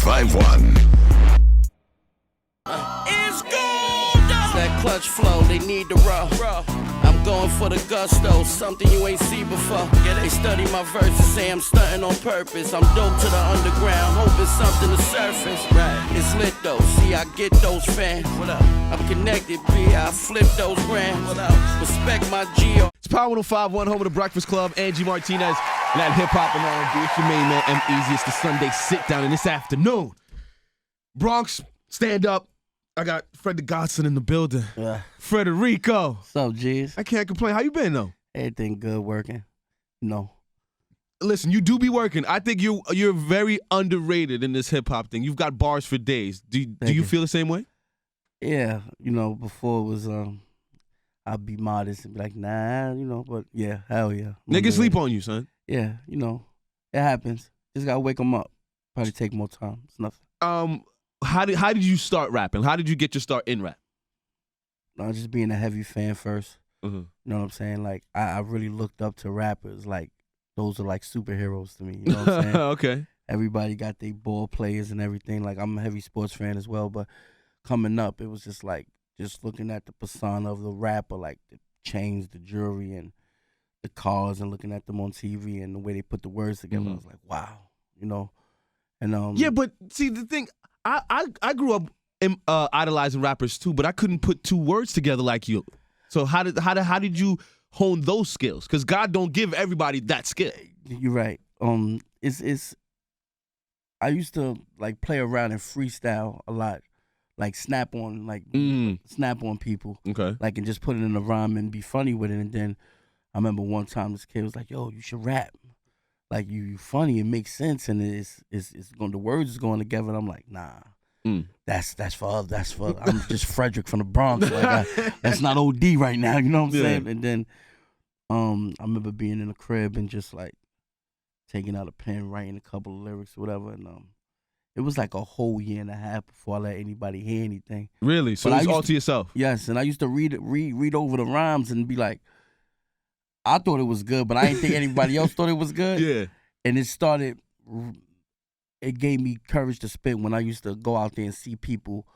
1051. It's that clutch flow, they need the rough. I'm going for the gusto, something you ain't see before. They study my verses, say I'm stunting on purpose. I'm dope to the underground, hoping something to surface. It's lit though, see I get those fans. What up? I'm connected, B, I flip those grams. What up? Respect my Geo. It's Power 1051, home of the Breakfast Club. Angie Martinez, and that hip-hop and R&B. It's your main man, EmEz. It's the Sunday sit-down, and this afternoon, Bronx, stand up. I got Fred The Godson in the building. Frederico. What's up, G's? I can't complain. How you been, though? Everything good, working. No. Listen, you do be working. I think you're very underrated in this hip-hop thing. You've got bars for days. Do you feel the same way? Yeah, before it was, I'd be modest and be like, nah, but yeah, hell yeah. Niggas sleep on you, son. Yeah, it happens. Just gotta wake them up. Probably take more time. It's nothing. How did you start rapping? How did you get your start in rap? Just being a heavy fan first. Mm-hmm. You know what I'm saying? Like, I really looked up to rappers. Like, those are like superheroes to me. You know what I'm saying? Okay. Everybody got their ball players and everything. Like, I'm a heavy sports fan as well. But coming up, it was just like, just looking at the persona of the rapper, like the chains, the jewelry, and the cars, and looking at them on TV and the way they put the words together. Mm-hmm. I was like, wow, And yeah, but see the thing, I grew up idolizing rappers too, but I couldn't put two words together like you. So how did you hone those skills? Because God don't give everybody that skill. You're right. It's I used to like play around and freestyle a lot. Like snap on people. Okay. Like, and just put it in a rhyme and be funny with it. And then I remember one time this kid was like, "Yo, you should rap. Like, you funny, it makes sense, and it's going, the words is going together." And I'm like, nah, that's for I'm just Frederick from the Bronx. Like, that's not OD right now. You know what I'm saying? And then I remember being in the crib and just like taking out a pen, writing a couple of lyrics or whatever, and it was like a whole year and a half before I let anybody hear anything. Really? So it was all to yourself? Yes, and I used to read over the rhymes and be like, I thought it was good, but I didn't think anybody else thought it was good. Yeah. And it gave me courage to spit when I used to go out there and see people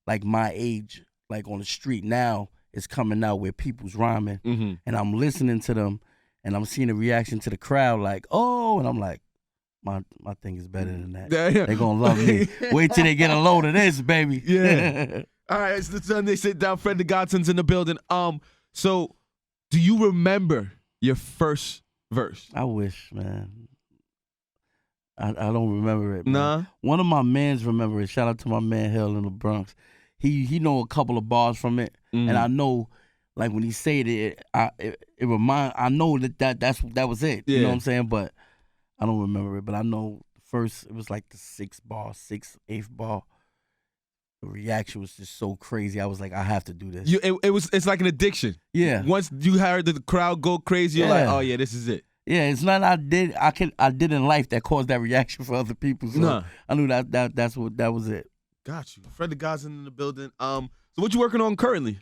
like my age, like on the street. Now it's coming out where people's rhyming, and I'm listening to them, and I'm seeing the reaction to the crowd like, oh, and I'm like, my thing is better than that. Yeah. They're going to love me. Wait till they get a load of this, baby. Yeah. All right, it's the Sunday sit down. Fred The Godson's in the building. So do you remember your first verse? I wish, man. I don't remember it. Man. Nah. One of my mans remember it. Shout out to my man Hill in the Bronx. He know a couple of bars from it, and I know, like when he said it, it remind. I know that was it. Yeah. You know what I'm saying? But I don't remember it. But I know first it was like the 8th bar. The reaction was just so crazy. I was like, I have to do this. It's like an addiction. Yeah. Once you heard the crowd go crazy, you're like, oh yeah, this is it. Yeah, it's not I did in life that caused that reaction for other people. So I knew that was it. Got you. Fred The Godson in the building. So what you working on currently?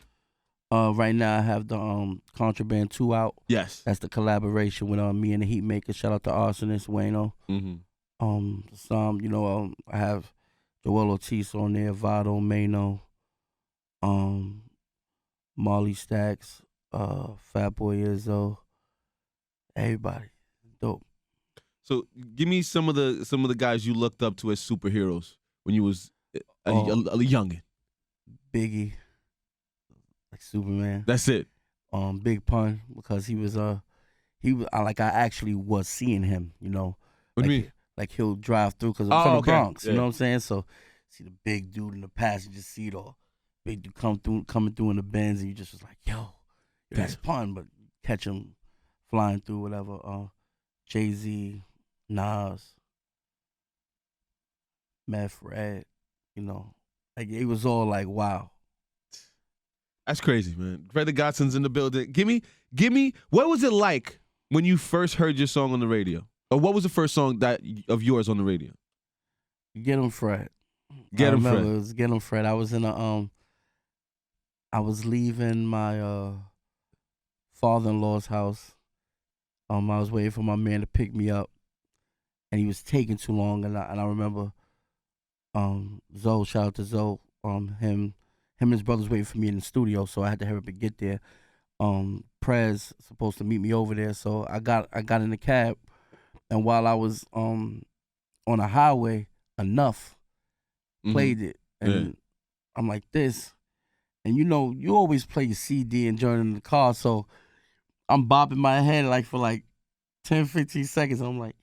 Right now I have the Contraband 2 out. Yes. That's the collaboration with me and the Heatmaker. Shout out to Arsonist Wayno. I have Joel Ortiz on there, Vado, Mano, Marley Stacks, Fatboy Izzo, everybody. Dope. So give me some of the guys you looked up to as superheroes when you was a youngin'. Biggie, like Superman. That's it. Big Pun, because I actually was seeing him. What do you mean? Like he'll drive through because I'm from the Bronx. Yeah. You know what I'm saying? So see the big dude in the passenger seat, or big dude coming through in the Benz, and you just was like, yo, that's Pun, but catch him flying through whatever. Jay-Z, Nas, Meth, Red, like it was all like, wow. That's crazy, man. Fred The Godson's in the building. Give me, what was it like when you first heard your song on the radio? Or what was the first song of yours on the radio? Get 'em Fred. Get 'em Fred. It was Get 'em Fred. I was in I was leaving my father-in-law's house. I was waiting for my man to pick me up, and he was taking too long. And I remember Zoe, shout out to Zoe. Him and his brothers waiting for me in the studio, so I had to hurry up and get there. Prez supposed to meet me over there, so I got in the cab, and while I was on a highway, enough played it, and I'm like this, and you always play your CD and join in the car, so I'm bobbing my head like for like 10, 15 seconds. I'm like,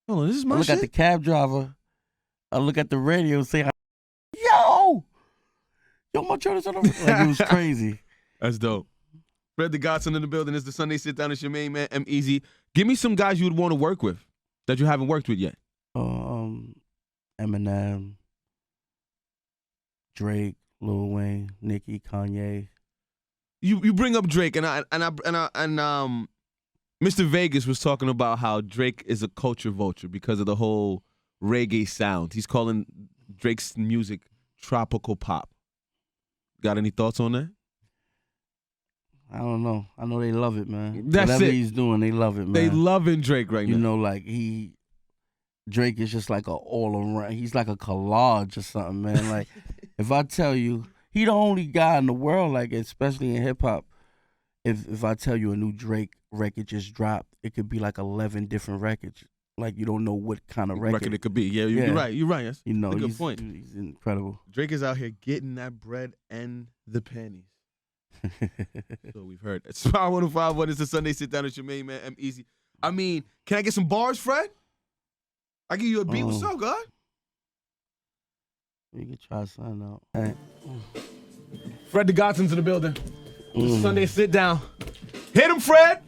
oh, this is my I look shit? at the cab driver, I look at the radio, say, yo, my joint is on the like, it was crazy. That's dope. Fred The Godson in the building. It's the Sunday Sit Down. It's your main man, EmEz. Give me some guys you would want to work with that you haven't worked with yet. Eminem, Drake, Lil Wayne, Nicki, Kanye. You bring up Drake, and Mr. Vegas was talking about how Drake is a culture vulture because of the whole reggae sound. He's calling Drake's music tropical pop. Got any thoughts on that? I don't know. I know they love it, man. That's Whatever it. he's doing, they love it, man. They loving Drake right now. You know, like Drake is just like a all around. He's like a collage or something, man. Like if I tell you, he the only guy in the world, like especially in hip hop. If I tell you a new Drake record just dropped, it could be like 11 different records. Like you don't know what kind of record it could be. Yeah, you're right. You're right. That's a good point. He's incredible. Drake is out here getting that bread and the pennies. So we've heard. It's Power 105.1. It's the Sunday Sit Down. It's your main man, EmEz. I mean, can I get some bars, Fred? I give you a beat. What's up, God? You can try something out. Hey. Fred The Godson's in the building. Sunday Sit Down. Hit him, Fred.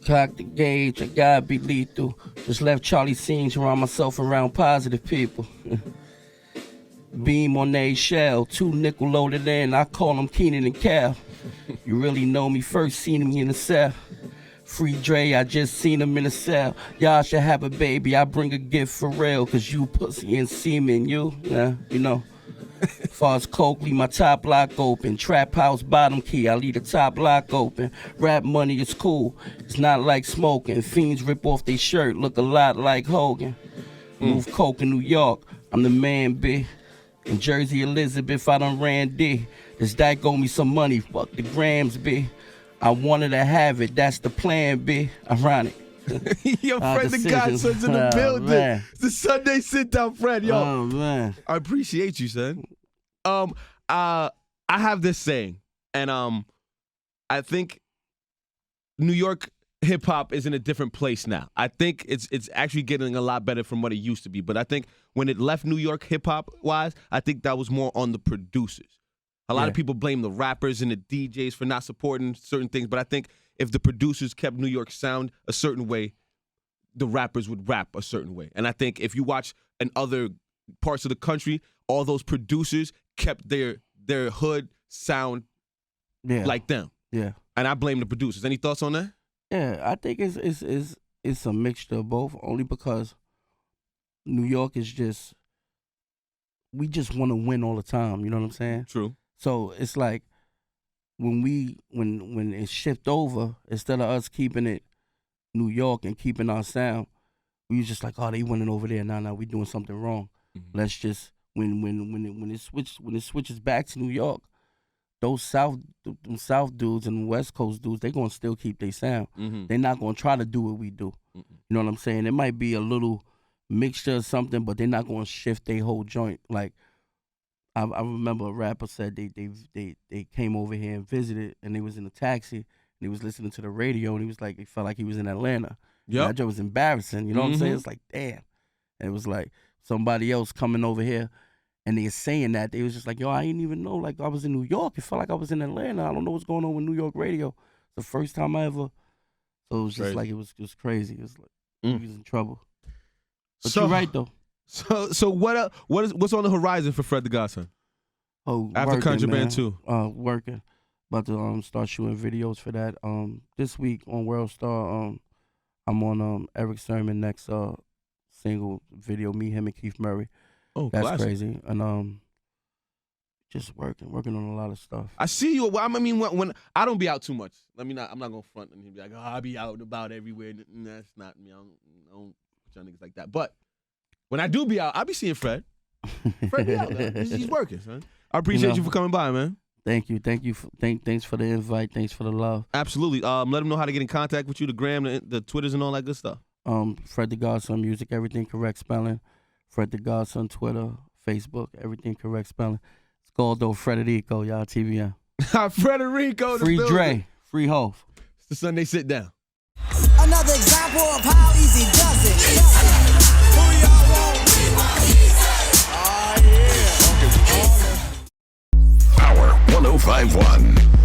Cock the gauge, I gotta be lethal. Just left Charlie scenes, surround myself around positive people. Beam on a shell, 2 nickel loaded in, I call them Keenan and Cal. You really know me first, seen me in the cell. Free Dre, I just seen him in the cell. Y'all should have a baby, I bring a gift for real, cause you pussy and semen, you know. Far as coke, leave my top lock open. Trap house bottom key, I leave the top lock open. Rap money is cool, it's not like smoking. Fiends rip off their shirt, look a lot like Hogan. Move coke in New York, I'm the man, B. In Jersey, Elizabeth, I done ran D. This dyke owe me some money, fuck the grams, B. I wanted to have it, that's the plan, B. Ironic. Yo, Fred The Godson's in the building. Man. It's the Sunday Sit Down, Fred. Yo, Oh, man. I appreciate you, son. I have this saying, and I think New York hip hop is in a different place now. I think it's actually getting a lot better from what it used to be. But I think when it left New York hip hop wise, I think that was more on the producers. A lot of people blame the rappers and the DJs for not supporting certain things, but I think if the producers kept New York sound a certain way, the rappers would rap a certain way. And I think if you watch in other parts of the country, all those producers kept their hood sound like them. Yeah. And I blame the producers. Any thoughts on that? Yeah, I think it's a mixture of both, only because New York is just, we just want to win all the time, you know what I'm saying? True. So it's like when it shift over, instead of us keeping it New York and keeping our sound, we was just like, oh, they winning over there. Now we doing something wrong. Mm-hmm. Let's just when it switches back to New York, those South dudes and West Coast dudes, they gonna still keep their sound. Mm-hmm. They're not gonna try to do what we do. Mm-hmm. You know what I'm saying? It might be a little mixture of something, but they're not gonna shift their whole joint. Like I remember a rapper said they came over here and visited, and they was in a taxi and he was listening to the radio, and he was like, he felt like he was in Atlanta. Yeah, that joint was embarrassing. You know what I'm saying? It's like, damn. And it was like somebody else coming over here, and they saying that, they was just like, yo, I didn't even know, like I was in New York. It felt like I was in Atlanta. I don't know what's going on with New York radio. It's the first time I ever. So it was just like, it was crazy. It was like he was in trouble. But you're right though. So what's on the horizon for Fred The Godson? Oh, after Contraband 2. Working. About to start shooting videos for that. This week on World Star, I'm on Eric Sermon next single video, me, him, and Keith Murray. Oh, that's classic. crazy. And Just working on a lot of stuff. I see you. Well, I mean, when I don't be out too much. I'm not gonna front and be like, oh, I be out and about everywhere. That's not me. I don't put niggas like that. But when I do be out, I be seeing Fred. Fred be out, man. He's working, son. I appreciate you for coming by, man. Thank you. Thanks for the invite. Thanks for the love. Absolutely. Let them know how to get in contact with you, the gram, the Twitters, and all that good stuff. Fred The Godson music, everything correct spelling. Fred The Godson, Twitter, Facebook, everything correct spelling. It's called though Frederico, y'all TVM. Frederico. Free Dre, free Hov. It's the Sunday Sit Down. Another example of how easy does it. Who y'all want? Oh, yeah. Power 105.1.